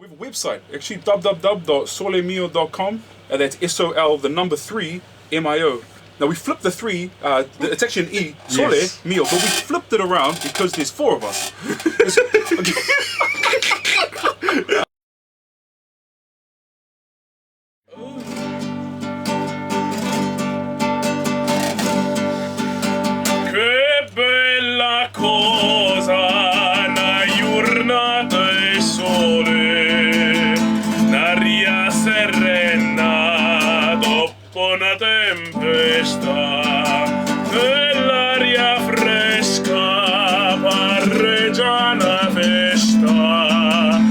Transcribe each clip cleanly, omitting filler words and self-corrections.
We have a website, actually www.sol3mio.com, and that's SOL3 MIO. Now we flipped the 3, it's actually an E, Sole Mio, but we flipped it around because there's 4 of us. Che bella cosa una giornata di sole, un'aria serena dopo una tempesta, e l'aria fresca parreggia una festa.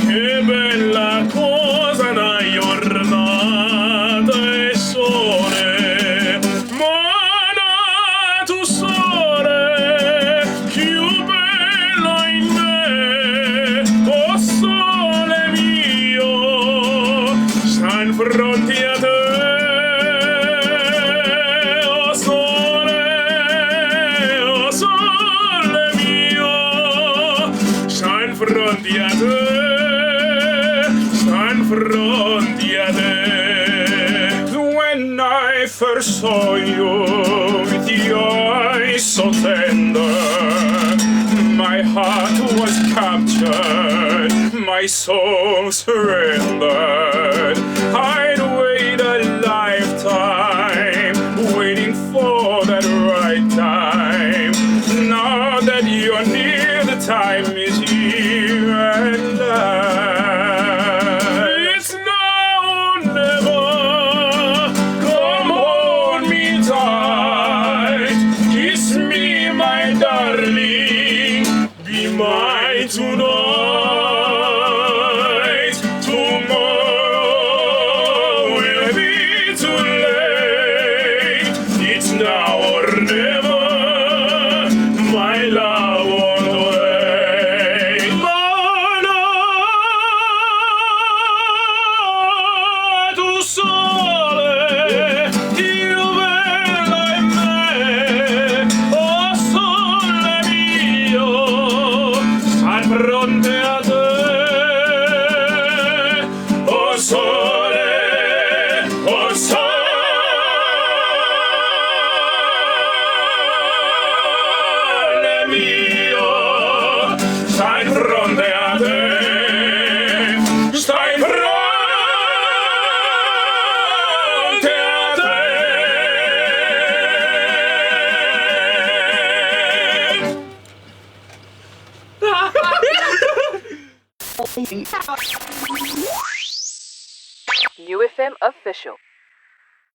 Che bella cosa una giornata di sole, mana tu sole, più bello in me, oh sole mio, sta in fronte a te. Fronti a te, stand fronti a te. When I first saw you with your eyes so tender, my heart was captured, my soul surrendered. I'd wait a lifetime, waiting for that right time. Now that you're near, the time is here and now. It's now or never. Come hold me tight, kiss me, my darling, be mine tonight. Tomorrow will be too late. It's now or never, my love won't wait. Mana tu sole, più bella in me, oh sole mio, stai fronte a te, oh sole, oh sole mio, stai fronte a te, stai fronte a te. NiuFM Official.